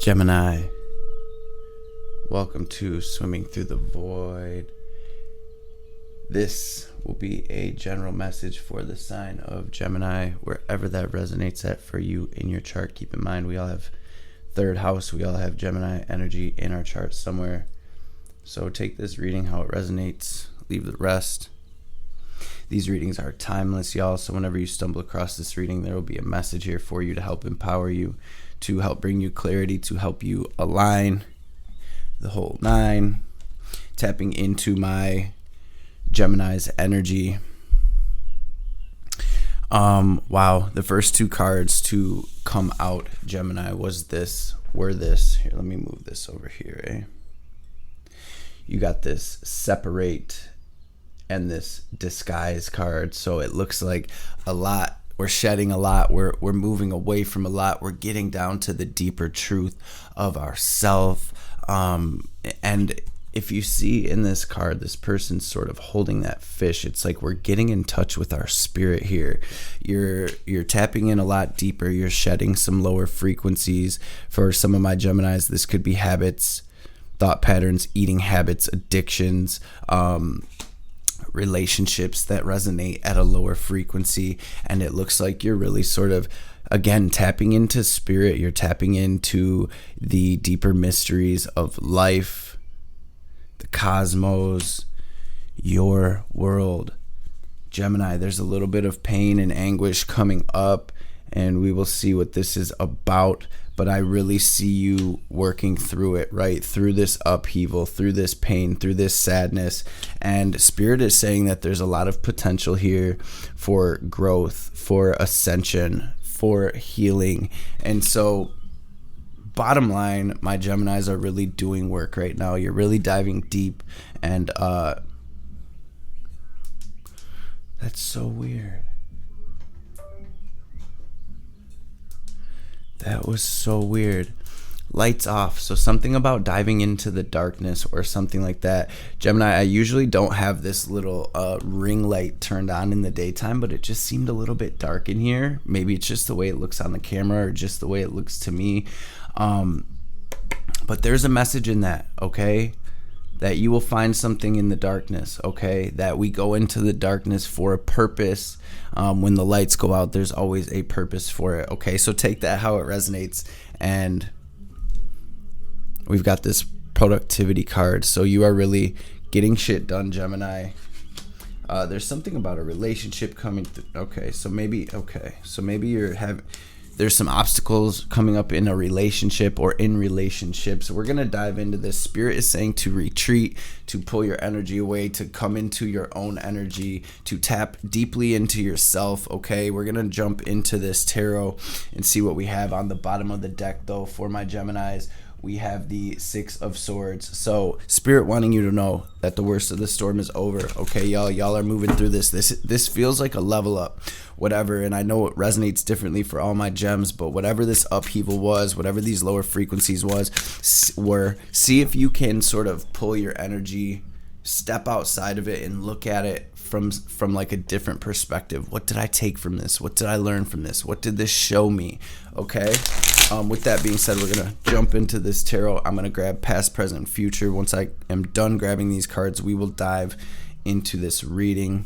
Gemini, welcome to Swimming Through the Void. This will be a general message for the sign of Gemini, wherever that resonates at for you in your chart. Keep in mind, we all have third house. We all have Gemini energy in our chart somewhere. So take this reading how it resonates, leave the rest. These readings are timeless, y'all. So whenever you stumble across this reading, there will be a message here for you to help empower you, to help bring you clarity, to help you align the whole nine. Tapping into my Gemini's energy. Wow, the first two cards to come out, Gemini, were this. Here, let me move this over here, You got this separate and this disguise card. So it looks like a lot. We're shedding a lot. We're moving away from a lot. We're getting down to the deeper truth of ourself. And if you see in this card, this person's sort of holding that fish. It's like we're getting in touch with our spirit here. You're tapping in a lot deeper. You're shedding some lower frequencies. For some of my Geminis, this could be habits, thought patterns, eating habits, addictions, relationships that resonate at a lower frequency. And it looks like you're really sort of, again, tapping into spirit. You're tapping into the deeper mysteries of life, the cosmos, your world. Gemini, there's a little bit of pain and anguish coming up, and we will see what this is about. But I really see you working through it, right? Through this upheaval, through this pain, through this sadness. And Spirit is saying that there's a lot of potential here for growth, for ascension, for healing. And so, bottom line, my Geminis are really doing work right now. You're really diving deep. And that's so weird. That was so weird. Lights off. So something about diving into the darkness or something like that. Gemini, I usually don't have this little ring light turned on in the daytime, but it just seemed a little bit dark in here. Maybe it's just the way it looks on the camera or just the way it looks to me. But there's a message in that, okay? That you will find something in the darkness, okay? That we go into the darkness for a purpose. When the lights go out, there's always a purpose for it, okay? So take that how it resonates. And we've got this productivity card. So you are really getting shit done, Gemini. There's something about a relationship coming through. Okay, so maybe you're having... There's some obstacles coming up in a relationship or in relationships. We're going to dive into this. Spirit is saying to retreat, to pull your energy away, to come into your own energy, to tap deeply into yourself, okay? We're going to jump into this tarot and see what we have on the bottom of the deck, though, for my Geminis. We have the Six of Swords. So Spirit wanting you to know that the worst of the storm is over. Okay, y'all are moving through this. This feels like a level up, whatever. And I know it resonates differently for all my gems, but whatever this upheaval was, whatever these lower frequencies were, see if you can sort of pull your energy, step outside of it, and look at it from like a different perspective. What did I take from this? What did I learn from this? What did this show me? Okay. With that being said, we're going to jump into this tarot. I'm going to grab past, present, future. Once I am done grabbing these cards, we will dive into this reading.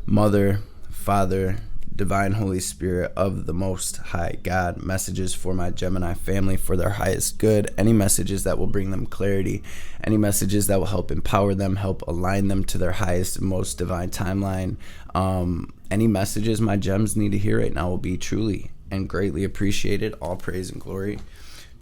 Mother, Father, Divine Holy Spirit of the Most High God, messages for my Gemini family for their highest good. Any messages that will bring them clarity, any messages that will help empower them, help align them to their highest and most divine timeline. Any messages my gems need to hear right now will be truly and greatly appreciated. All praise and glory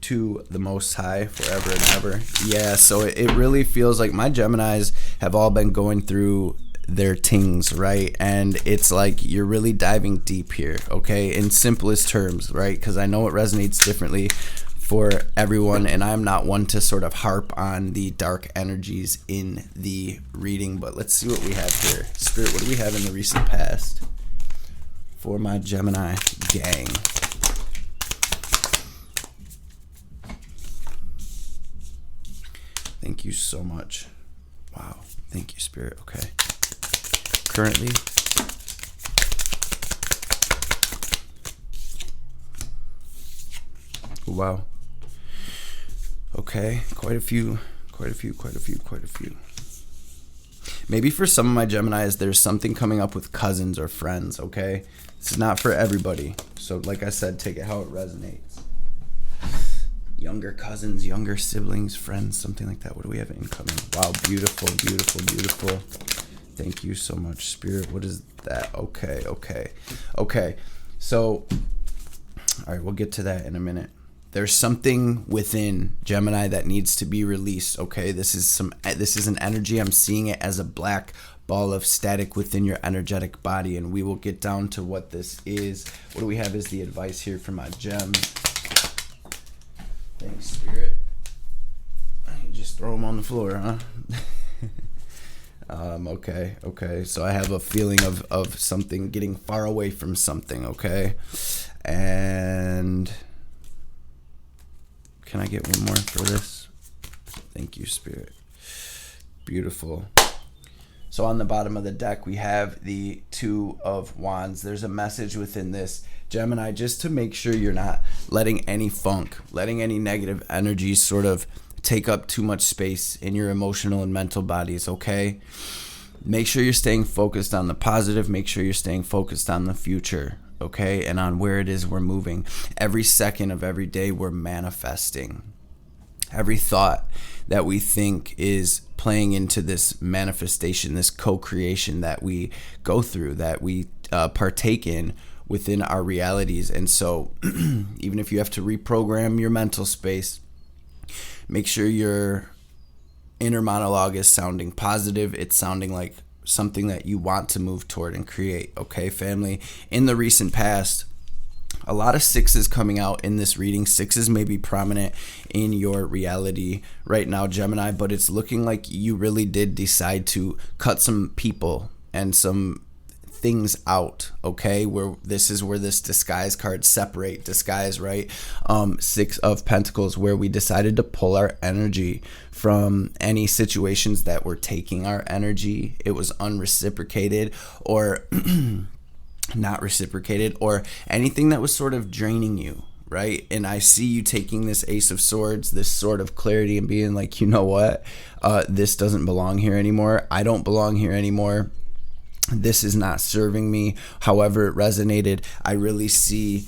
to the Most High forever and ever. Yeah, so it really feels like my Geminis have all been going through their tings, right? And it's like you're really diving deep here, okay? In simplest terms, right? Because I know it resonates differently for everyone, and I'm not one to sort of harp on the dark energies in the reading, but let's see what we have here. Spirit, what do we have in the recent past for my Gemini gang? Thank you so much. Wow. Thank you, Spirit. Okay. Currently, wow. Okay, quite a few. Maybe for some of my Geminis, there's something coming up with cousins or friends, okay? It's not for everybody. So like I said, take it how it resonates. Younger cousins, younger siblings, friends, something like that. What do we have incoming? Wow, beautiful. Thank you so much, Spirit. What is that? Okay. So, all right, we'll get to that in a minute. There's something within Gemini that needs to be released, okay? This is an energy. I'm seeing it as a black ball of static within your energetic body, and we will get down to what this is. What do we have as the advice here for my gems? Thanks, Spirit. You just throw them on the floor, huh? Okay. So I have a feeling of something getting far away from something, okay? And can I get one more for this? Thank you, Spirit. Beautiful. So on the bottom of the deck, we have the Two of Wands. There's a message within this, Gemini, just to make sure you're not letting any funk, letting any negative energies sort of take up too much space in your emotional and mental bodies, okay? Make sure you're staying focused on the positive. Make sure you're staying focused on the future, okay? And on where it is we're moving. Every second of every day, we're manifesting. Every thought that we think is playing into this manifestation, this co-creation that we go through, that we partake in within our realities. And so even if you have to reprogram your mental space, make sure your inner monologue is sounding positive. It's sounding like something that you want to move toward and create, okay, family? In the recent past, a lot of sixes coming out in this reading. Sixes may be prominent in your reality right now, Gemini, but it's looking like you really did decide to cut some people and some things out, okay? Where this is where this disguise card disguise, right? Six of Pentacles, where we decided to pull our energy from any situations that were taking our energy. It was unreciprocated or not reciprocated, or anything that was sort of draining you, right? And I see you taking this Ace of Swords, this sort of clarity, and being like, you know what? This doesn't belong here anymore. I don't belong here anymore. This is not serving me. However it resonated, I really see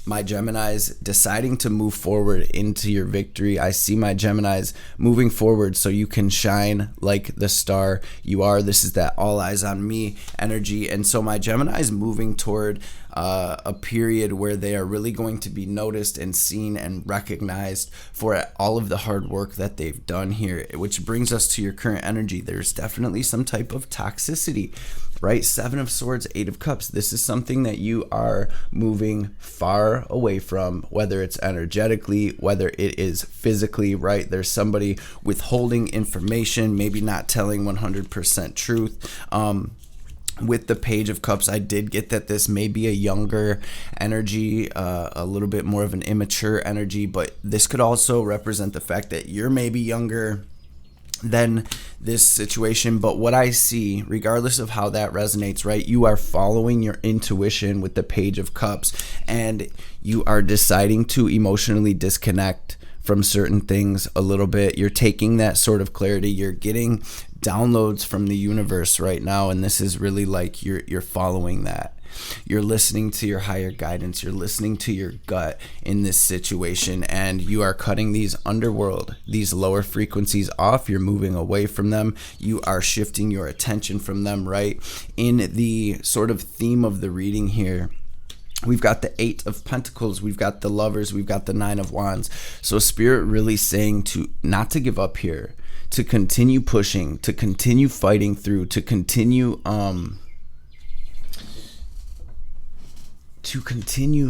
my Geminis deciding to move forward into your victory. I see my Geminis moving forward so you can shine like the star you are. This is that all eyes on me energy. And so my Geminis moving toward a period where they are really going to be noticed and seen and recognized for all of the hard work that they've done here, which brings us to your current energy. There's definitely some type of toxicity, right? Seven of Swords, Eight of Cups. This is something that you are moving far away from, whether it's energetically, whether it is physically, right? There's somebody withholding information, maybe not telling 100% truth. With the Page of Cups, I did get that this may be a younger energy, a little bit more of an immature energy, but this could also represent the fact that you're maybe younger than this situation. But what I see, regardless of how that resonates, right, you are following your intuition with the Page of Cups, and you are deciding to emotionally disconnect from certain things a little bit. You're taking that sort of clarity. You're getting downloads from the universe right now, and this is really like you're following that. You're listening to your higher guidance. You're listening to your gut in this situation, and you are cutting these underworld, these lower frequencies off. You're moving away from them. You are shifting your attention from them, right? In the sort of theme of the reading here, we've got the Eight of Pentacles, we've got the Lovers, we've got the Nine of Wands. So Spirit really saying to not to give up here, to continue pushing, to continue fighting through, to continue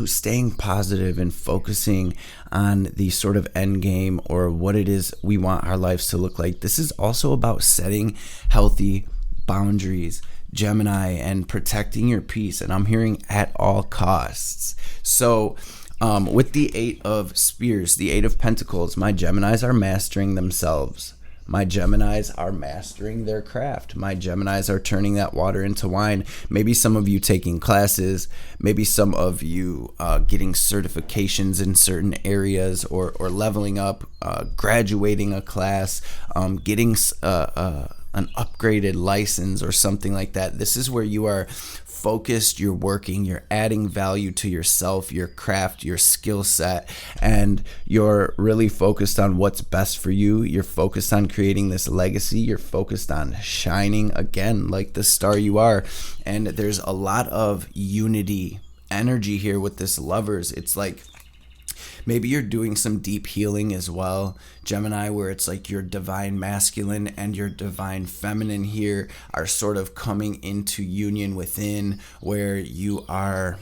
staying positive and focusing on the sort of end game, or what it is we want our lives to look like. This is also about setting healthy boundaries, Gemini, and protecting your peace. And I'm hearing at all costs. So with the Eight of Spears, the Eight of Pentacles, my Geminis are mastering themselves My Geminis are mastering their craft. My Geminis are turning that water into wine. Maybe some of you taking classes, maybe some of you getting certifications in certain areas, or leveling up, graduating a class, getting an upgraded license or something like that. This is where you are focused, you're working, you're adding value to yourself, your craft, your skill set, and you're really focused on what's best for you. You're focused on creating this legacy. You're focused on shining again like the star you are. And there's a lot of unity energy here with this Lovers. It's like maybe you're doing some deep healing as well, Gemini, where it's like your divine masculine and your divine feminine here are sort of coming into union within, where you are,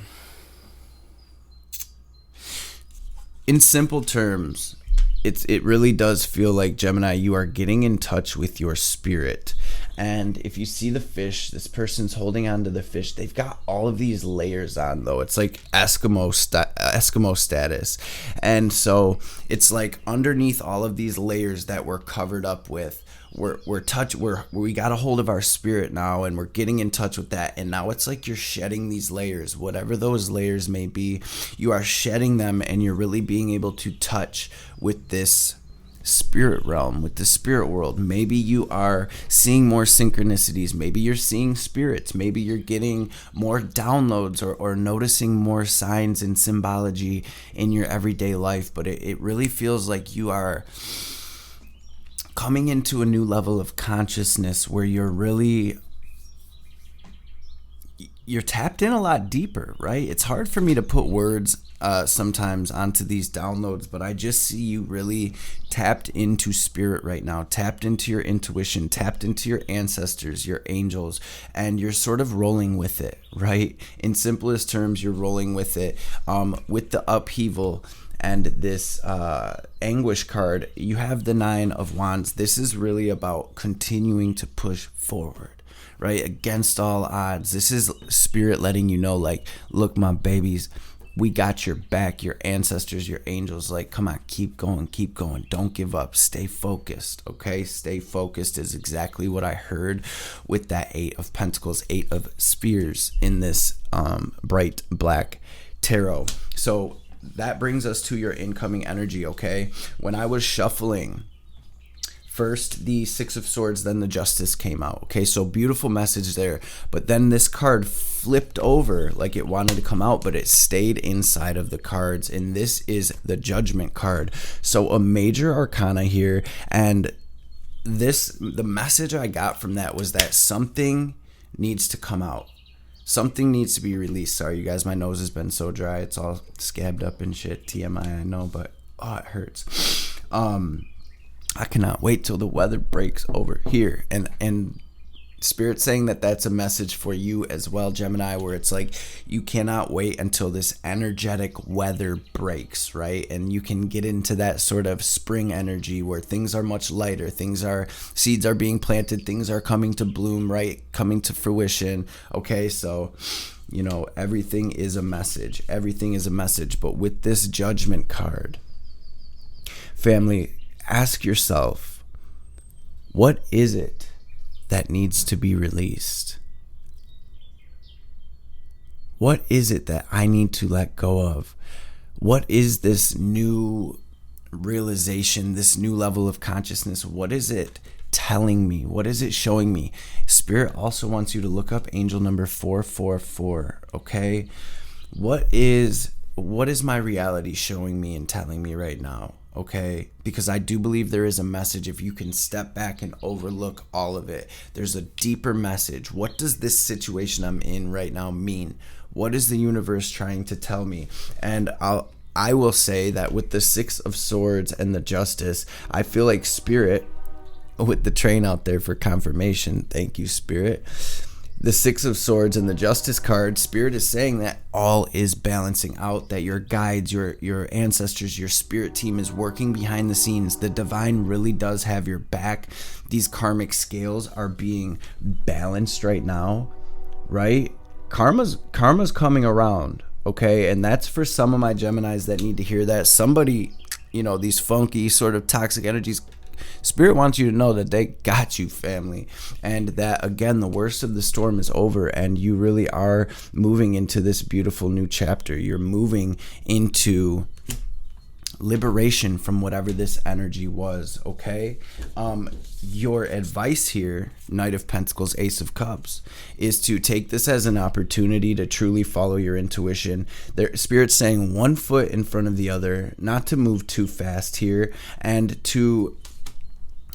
in simple terms, it really does feel like, Gemini, you are getting in touch with your spirit. And if you see the fish, this person's holding on to the fish. They've got all of these layers on, though. It's like Eskimo status. And so it's like underneath all of these layers that we're covered up with, we got a hold of our spirit now, and we're getting in touch with that. And now it's like you're shedding these layers, whatever those layers may be. You are shedding them, and you're really being able to touch with this spirit realm, with the spirit world. Maybe you are seeing more synchronicities. Maybe you're seeing spirits. Maybe you're getting more downloads, or noticing more signs and symbology in your everyday life. But it really feels like you are coming into a new level of consciousness where you're tapped in a lot deeper, right? It's hard for me to put words sometimes onto these downloads, but I just see you really tapped into spirit right now, tapped into your intuition, tapped into your ancestors, your angels, and you're sort of rolling with it, right? In simplest terms, you're rolling with it. With the upheaval and this anguish card, you have the 9 of Wands. This is really about continuing to push forward, right? Against all odds. This is spirit letting you know, like, look, my babies, we got your back, your ancestors, your angels. Like, come on, keep going. Don't give up. Stay focused, okay? Stay focused is exactly what I heard with that 8 of Pentacles, 8 of Spears in this bright black tarot. So that brings us to your incoming energy, okay? When I was shuffling, first the 6 of Swords, then the Justice came out, okay? So beautiful message there. But then this card flipped over like it wanted to come out, but it stayed inside of the cards. And this is the Judgment card. So a major arcana here. And the message I got from that was that something needs to come out. Something needs to be released. Sorry, you guys, my nose has been so dry. It's all scabbed up and shit. TMI, I know, but it hurts. I cannot wait till the weather breaks over here. And Spirit's saying that that's a message for you as well, Gemini, where it's like you cannot wait until this energetic weather breaks, right? And you can get into that sort of spring energy where things are much lighter. Seeds are being planted. Things are coming to bloom, right? Coming to fruition. Okay, so, everything is a message. Everything is a message. But with this Judgment card, family, ask yourself, what is it that needs to be released? What is it that I need to let go of? What is this new realization, this new level of consciousness? What is it telling me? What is it showing me? Spirit also wants you to look up angel number 444, okay? What is my reality showing me and telling me right now? Okay, because I do believe there is a message. If you can step back and overlook all of it, there's a deeper message. What does this situation I'm in right now mean? What is the universe trying to tell me? And I will say that with the 6 of Swords and the Justice, I feel like Spirit, with the train out there for confirmation, thank you, Spirit. The 6 of Swords and the Justice card, Spirit is saying that all is balancing out, that your guides, your ancestors, your spirit team is working behind the scenes. The divine really does have your back. These karmic scales are being balanced right now, right? Karma's coming around, okay? And that's for some of my Geminis that need to hear that. Somebody, these funky sort of toxic energies Spirit wants you to know that they got you, family, and that, again, the worst of the storm is over, and you really are moving into this beautiful new chapter. You're moving into liberation from whatever this energy was, okay? Your advice here, Knight of Pentacles, Ace of Cups, is to take this as an opportunity to truly follow your intuition. Spirit's saying one foot in front of the other, not to move too fast here, and to,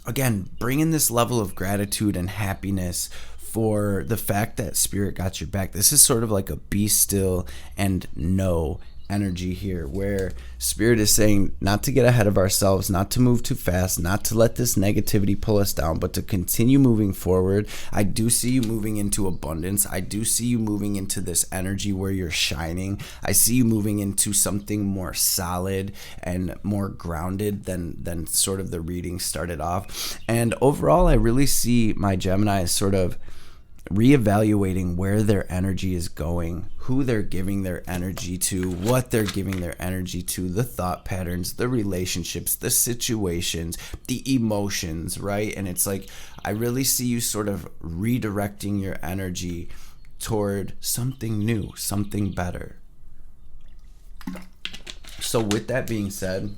again, bring in this level of gratitude and happiness for the fact that Spirit got your back. This is sort of like a be still and know energy here, where Spirit is saying not to get ahead of ourselves, not to move too fast, not to let this negativity pull us down, but to continue moving forward. I do see you moving into abundance. I do see you moving into this energy where you're shining. I see you moving into something more solid and more grounded than sort of the reading started off. And overall, I really see my Gemini as sort of reevaluating where their energy is going, who they're giving their energy to, what they're giving their energy to, the thought patterns, the relationships, the situations, the emotions, right? And it's like, I really see you sort of redirecting your energy toward something new, something better. So with that being said,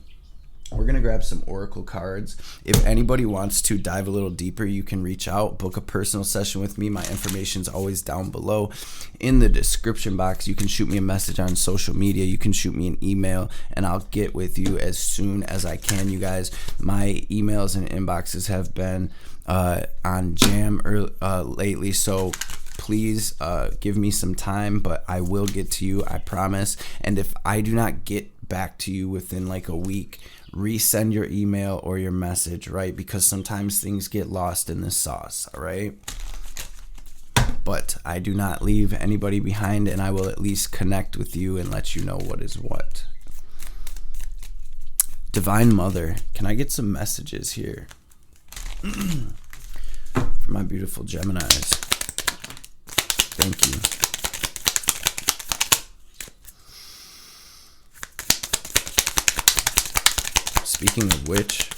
we're going to grab some oracle cards. If anybody wants to dive a little deeper, you can reach out, book a personal session with me. My information's always down below in the description box. You can shoot me a message on social media. You can shoot me an email, and I'll get with you as soon as I can, you guys. My emails and inboxes have been on jam lately, so please give me some time, but I will get to you, I promise. And if I do not get back to you within like a week, resend your email or your message, right? Because sometimes things get lost in the sauce, all right? But I do not leave anybody behind, and I will at least connect with you and let you know what is what. Divine Mother, can I get some messages here for my beautiful Geminis? Thank you. Speaking of which,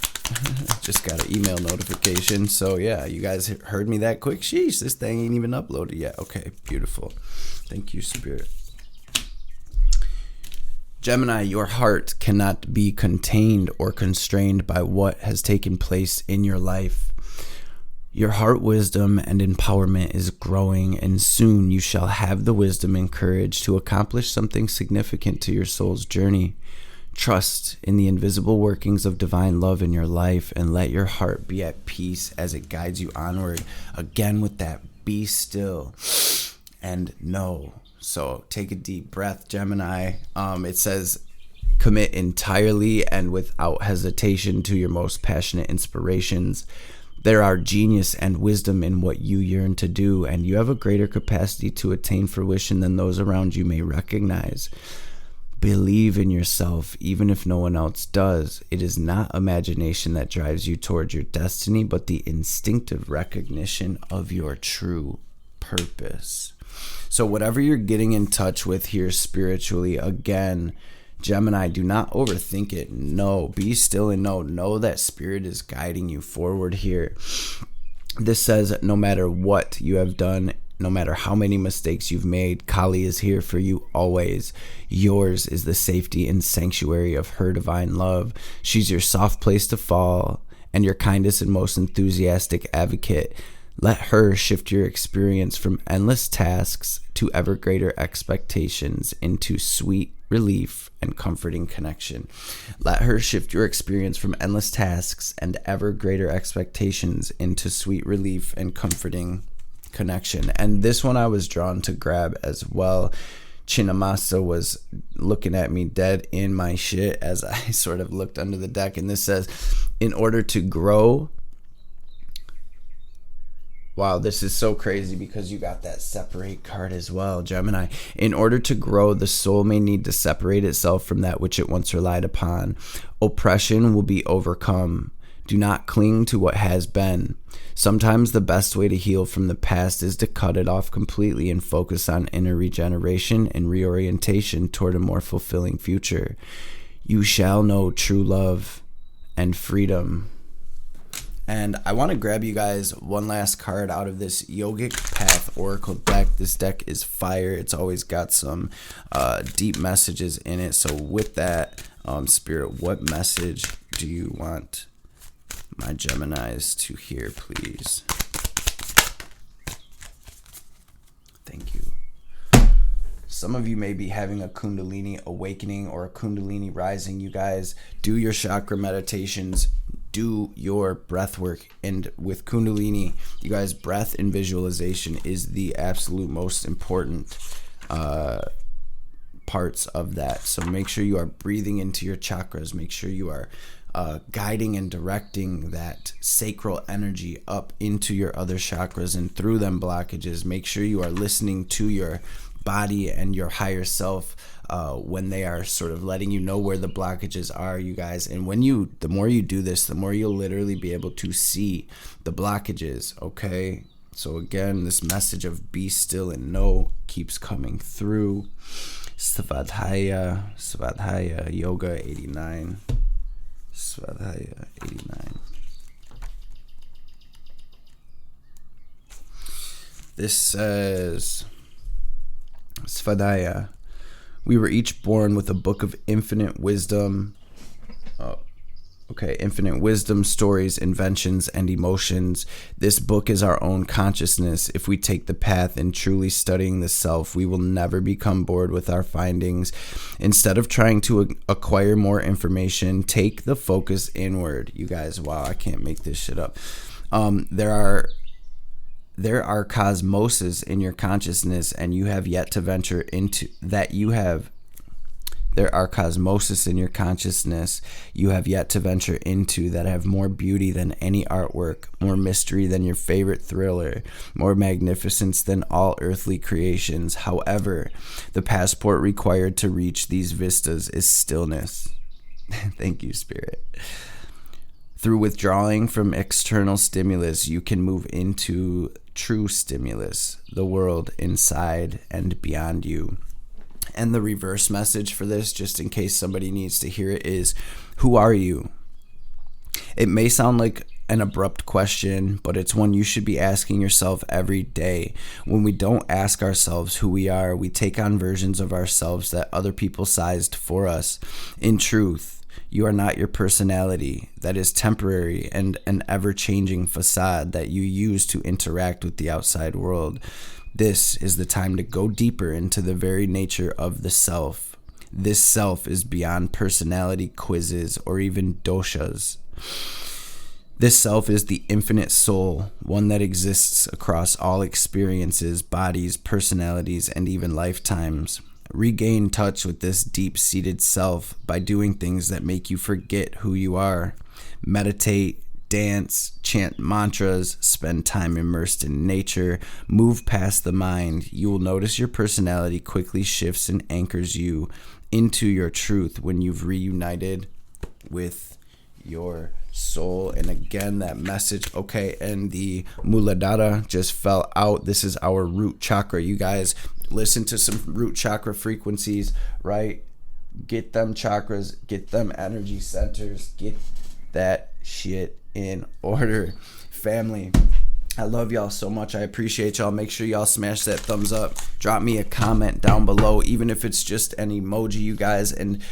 just got an email notification. So yeah, you guys heard me that quick. Sheesh, this thing ain't even uploaded yet. Okay, beautiful. Thank you, Spirit. Gemini, your heart cannot be contained or constrained by what has taken place in your life. Your heart wisdom and empowerment is growing, and soon you shall have the wisdom and courage to accomplish something significant to your soul's journey. Trust in the invisible workings of divine love in your life, and let your heart be at peace as it guides you onward. Again, with that, be still and know. So take a deep breath, Gemini. It says, commit entirely and without hesitation to your most passionate inspirations. There are genius and wisdom in what you yearn to do, and you have a greater capacity to attain fruition than those around you may recognize. Believe in yourself, even if no one else does. It is not imagination that drives you towards your destiny, but the instinctive recognition of your true purpose. So whatever you're getting in touch with here spiritually, again, Gemini, do not overthink it. No, be still and know that Spirit is guiding you forward here. This says, no matter what you have done, no matter how many mistakes you've made, Kali is here for you always. Yours is the safety and sanctuary of her divine love. She's your soft place to fall and your kindest and most enthusiastic advocate. Let her shift your experience from endless tasks to ever greater expectations into sweet relief and comforting connection. Let her shift your experience from endless tasks and ever greater expectations into sweet relief and comforting connection. And this one I was drawn to grab as well. Chinamasa was looking at me dead in my shit as I sort of looked under the deck, and this says, in order to grow. Wow, this is so crazy because you got that separate card as well, Gemini. In order to grow, the soul may need to separate itself from that which it once relied upon. Oppression will be overcome. Do not cling to what has been. Sometimes the best way to heal from the past is to cut it off completely and focus on inner regeneration and reorientation toward a more fulfilling future. You shall know true love and freedom. And I want to grab you guys one last card out of this Yogic Path Oracle deck. This deck is fire. It's always got some deep messages in it. So with that, Spirit, what message do you want my Geminis to hear, please? Thank you. Some of you may be having a Kundalini awakening or a Kundalini rising. You guys do your chakra meditations, do your breath work. And with Kundalini, you guys, breath and visualization is the absolute most important parts of that. So make sure you are breathing into your chakras. Make sure you are guiding and directing that sacral energy up into your other chakras and through them blockages. Make sure you are listening to your body and your higher self when they are sort of letting you know where the blockages are, you guys. And the more you do this, the more you'll literally be able to see the blockages, okay? So again, this message of be still and know keeps coming through. Svadhyaya Yoga 89. Svadhyaya 89. This says, Svadhyaya, we were each born with a book of infinite wisdom. Infinite wisdom, stories, inventions, and emotions. This book is our own consciousness. If we take the path in truly studying the self, we will never become bored with our findings. Instead of trying to acquire more information, take the focus inward. You guys, wow, I can't make this shit up. There are cosmoses in your consciousness, and you have yet to venture into that. There are cosmoses in your consciousness you have yet to venture into that have more beauty than any artwork, more mystery than your favorite thriller, more magnificence than all earthly creations. However, the passport required to reach these vistas is stillness. Thank you, Spirit. Through withdrawing from external stimulus, you can move into true stimulus, the world inside and beyond you. And the reverse message for this, just in case somebody needs to hear it, is, who are you? It may sound like an abrupt question, but it's one you should be asking yourself every day. When we don't ask ourselves who we are, we take on versions of ourselves that other people sized for us. In truth, you are not your personality. That is temporary and an ever-changing facade that you use to interact with the outside world. This is the time to go deeper into the very nature of the self. This self is beyond personality quizzes or even doshas. This self is the infinite soul, one that exists across all experiences, bodies, personalities, and even lifetimes. Regain touch with this deep-seated self by doing things that make you forget who you are. Meditate, dance, chant mantras, spend time immersed in nature, move past the mind. You will notice your personality quickly shifts and anchors you into your truth when you've reunited with your soul. And again, that message, okay, and the Muladhara just fell out. This is our root chakra. You guys listen to some root chakra frequencies, right? Get them chakras, get them energy centers, get that shit in order. Family, I love y'all so much. I appreciate y'all. Make sure y'all smash that thumbs up. Drop me a comment down below, even if it's just an emoji, you guys, and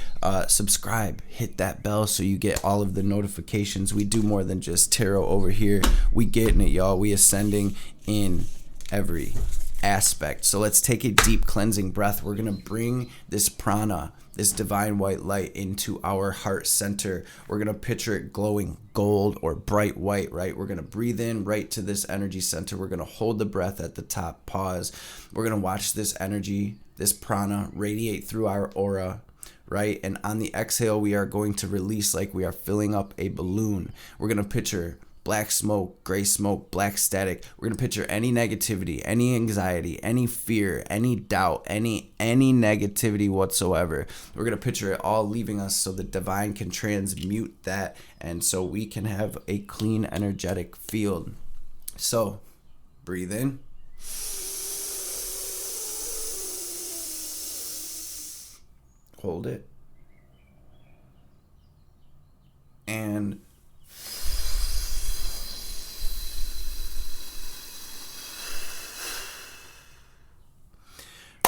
subscribe. Hit that bell so you get all of the notifications. We do more than just tarot over here. We getting it, y'all. We ascending in every aspect. So let's take a deep cleansing breath. We're gonna bring this prana, this divine white light, into our heart center. We're going to picture it glowing gold or bright white, right? We're going to breathe in right to this energy center. We're going to hold the breath at the top, pause. We're going to watch this energy, this prana, radiate through our aura, right? And on the exhale, we are going to release like we are filling up a balloon. We're going to picture black smoke, gray smoke, black static. We're going to picture any negativity, any anxiety, any fear, any doubt, any negativity whatsoever. We're going to picture it all leaving us so the divine can transmute that, and so we can have a clean, energetic field. So, breathe in. Hold it. And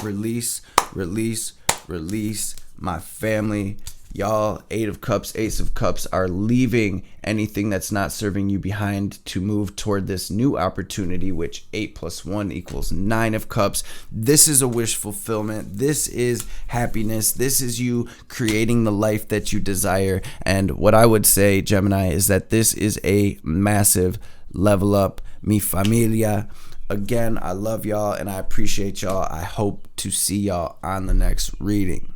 release, release, release. My family, y'all, 8 of Cups, Ace of Cups are leaving anything that's not serving you behind to move toward this new opportunity, which 8 + 1 = 9 of Cups. This is a wish fulfillment. This is happiness. This is you creating the life that you desire. And what I would say, Gemini, is that this is a massive level up. Mi familia. Again, I love y'all and I appreciate y'all. I hope to see y'all on the next reading.